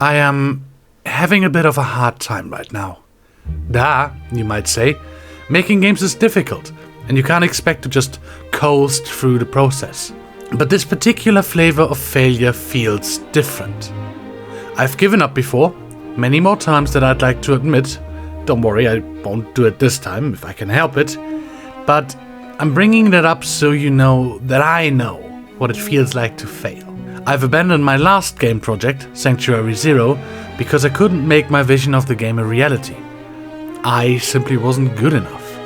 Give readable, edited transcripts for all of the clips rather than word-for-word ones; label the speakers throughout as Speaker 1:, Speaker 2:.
Speaker 1: I am having a bit of a hard time right now. You might say. Making games is difficult, and you can't expect to just coast through the process. But this particular flavor of failure feels different. I've given up before, many more times than I'd like to admit. Don't worry, I won't do it this time if I can help it. But I'm bringing that up so you know that I know what it feels like to fail. I've abandoned my last game project, Sanctuary Zero, because I couldn't make my vision of the game a reality. I simply wasn't good enough.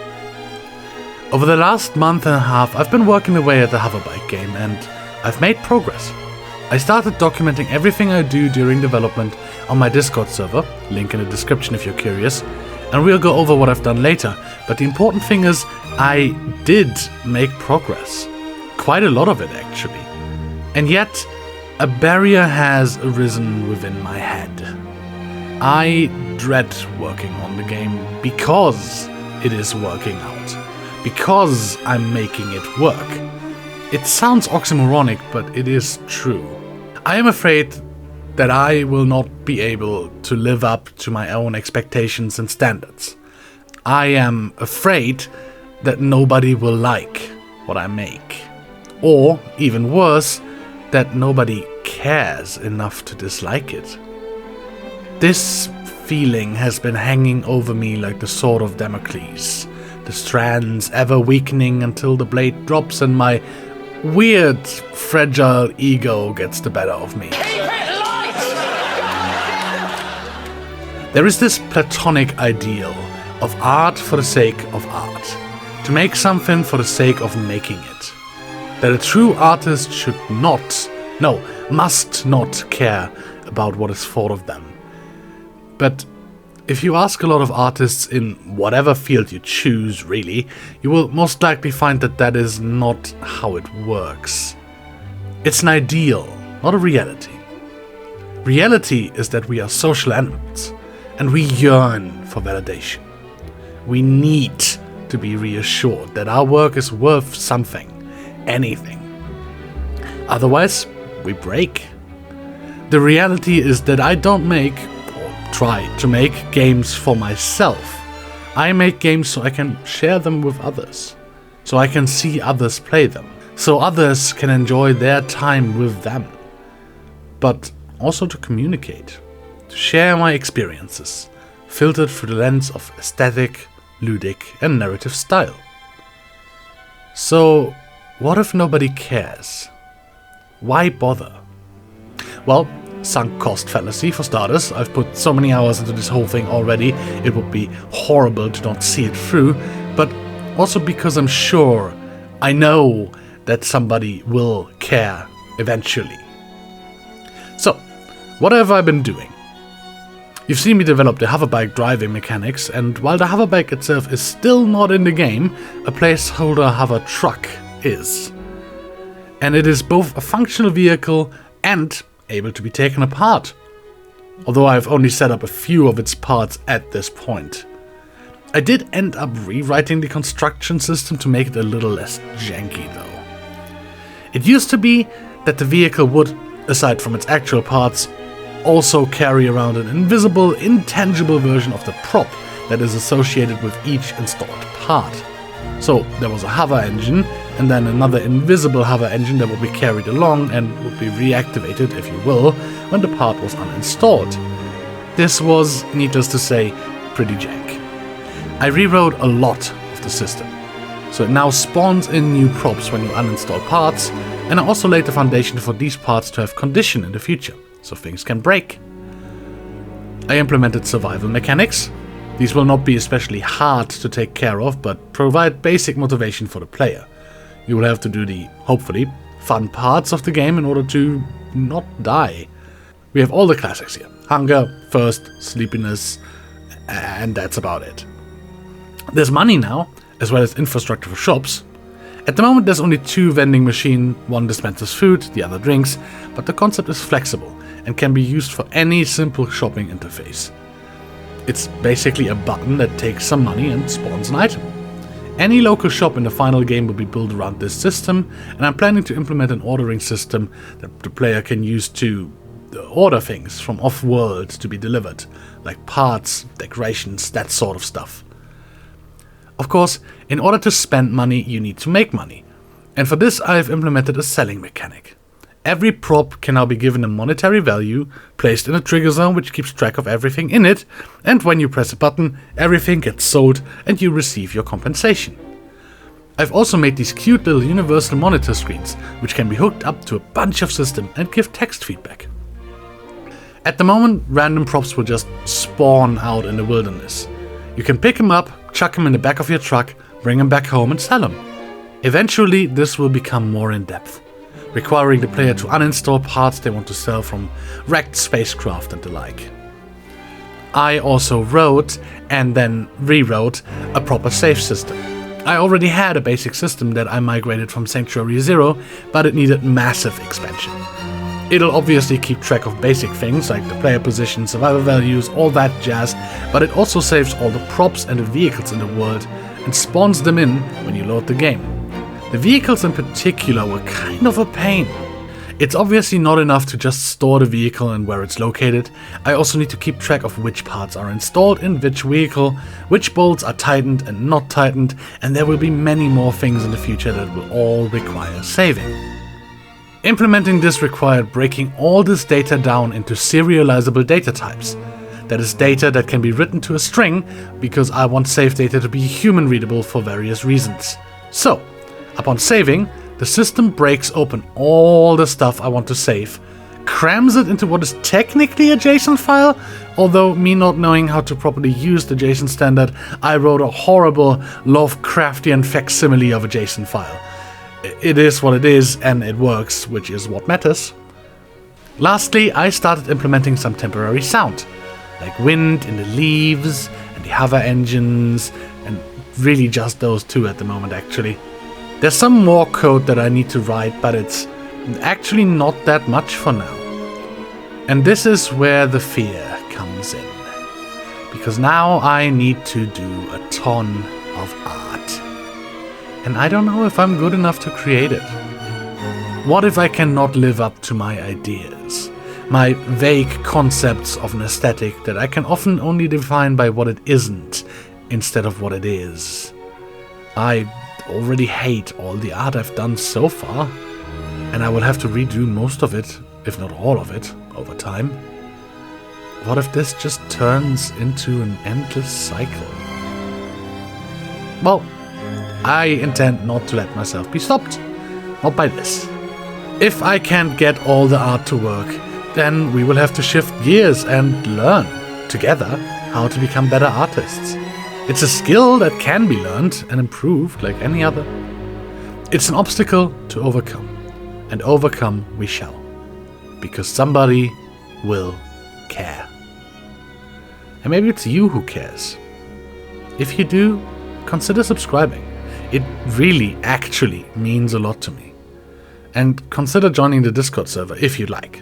Speaker 1: Over the last month and a half, I've been working away at the Hoverbike game, and I've made progress. I started documenting everything I do during development on my Discord server, link in the description if you're curious, and we'll go over what I've done later, but the important thing is, I did make progress. Quite a lot of it, actually. And yet, a barrier has arisen within my head. I dread working on the game because it is working out. Because I'm making it work. It sounds oxymoronic, but it is true. I am afraid that I will not be able to live up to my own expectations and standards. I am afraid that nobody will like what I make. Or, even worse, that nobody cares enough to dislike it. This feeling has been hanging over me like the sword of Damocles, the strands ever weakening until the blade drops and my weird, fragile ego gets the better of me. There is this platonic ideal of art for the sake of art, to make something for the sake of making it. That a true artist must not care about what is thought of them. But if you ask a lot of artists in whatever field you choose, really, you will most likely find that that is not how it works. It's an ideal, not a reality. Reality is that we are social animals, and we yearn for validation. We need to be reassured that our work is worth something, anything. Otherwise, we break. The reality is that I don't make, try to make, games for myself. I make games so I can share them with others, so I can see others play them, so others can enjoy their time with them, but also to communicate, to share my experiences, filtered through the lens of aesthetic, ludic, and narrative style. So, what if nobody cares? Why bother? Well, sunk cost fallacy for starters. I've put so many hours into this whole thing already, it would be horrible to not see it through, but also because I know that somebody will care eventually. So, what have I been doing? You've seen me develop the hoverbike driving mechanics, and while the hoverbike itself is still not in the game, a placeholder hover truck is. And it is both a functional vehicle and able to be taken apart, although I've only set up a few of its parts at this point. I did end up rewriting the construction system to make it a little less janky though. It used to be that the vehicle would, aside from its actual parts, also carry around an invisible, intangible version of the prop that is associated with each installed part. So there was a hover engine, and then another invisible hover engine that would be carried along and would be reactivated, if you will, when the part was uninstalled. This was, needless to say, pretty jank. I rewrote a lot of the system, so it now spawns in new props when you uninstall parts, and I also laid the foundation for these parts to have condition in the future, so things can break. I implemented survival mechanics. These will not be especially hard to take care of, but provide basic motivation for the player. You will have to do the, hopefully, fun parts of the game in order to not die. We have all the classics here. Hunger, thirst, sleepiness, and that's about it. There's money now, as well as infrastructure for shops. At the moment there's only 2 vending machines, one dispenses food, the other drinks, but the concept is flexible and can be used for any simple shopping interface. It's basically a button that takes some money and spawns an item. Any local shop in the final game will be built around this system, and I'm planning to implement an ordering system that the player can use to order things from off-world to be delivered, like parts, decorations, that sort of stuff. Of course, in order to spend money, you need to make money. And for this, I've implemented a selling mechanic. Every prop can now be given a monetary value, placed in a trigger zone which keeps track of everything in it, and when you press a button, everything gets sold and you receive your compensation. I've also made these cute little universal monitor screens, which can be hooked up to a bunch of systems and give text feedback. At the moment, random props will just spawn out in the wilderness. You can pick them up, chuck them in the back of your truck, bring them back home and sell them. Eventually, this will become more in-depth, requiring the player to uninstall parts they want to sell from wrecked spacecraft and the like. I also wrote and then rewrote a proper save system. I already had a basic system that I migrated from Sanctuary 0, but it needed massive expansion. It'll obviously keep track of basic things like the player position, survival values, all that jazz, but it also saves all the props and the vehicles in the world and spawns them in when you load the game. The vehicles in particular were kind of a pain. It's obviously not enough to just store the vehicle and where it's located. I also need to keep track of which parts are installed in which vehicle, which bolts are tightened and not tightened, and there will be many more things in the future that will all require saving. Implementing this required breaking all this data down into serializable data types. That is data that can be written to a string, because I want save data to be human readable for various reasons. So, upon saving, the system breaks open all the stuff I want to save, crams it into what is technically a JSON file, although me not knowing how to properly use the JSON standard, I wrote a horrible Lovecraftian facsimile of a JSON file. It is what it is, and it works, which is what matters. Lastly, I started implementing some temporary sound, like wind in the leaves, and the hover engines, and really just those two at the moment actually. There's some more code that I need to write, but it's actually not that much for now. And this is where the fear comes in. Because now I need to do a ton of art. And I don't know if I'm good enough to create it. What if I cannot live up to my ideas? My vague concepts of an aesthetic that I can often only define by what it isn't, instead of what it is. I already hate all the art I've done so far, and I will have to redo most of it, if not all of it, over time. What if this just turns into an endless cycle? Well, I intend not to let myself be stopped. Not by this. If I can't get all the art to work, then we will have to shift gears and learn, together, how to become better artists. It's a skill that can be learned and improved like any other. It's an obstacle to overcome, and overcome we shall. Because somebody will care. And maybe it's you who cares. If you do, consider subscribing. It really, actually means a lot to me. And consider joining the Discord server if you'd like.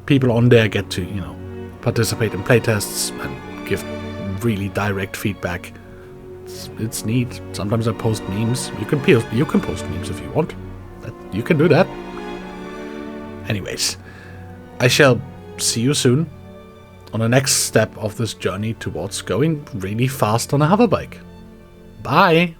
Speaker 1: People on there get to, participate in playtests and give really direct feedback. It's neat. Sometimes I post memes. You can post memes if you want. You can do that. Anyways, I shall see you soon on the next step of this journey towards going really fast on a hoverbike. Bye!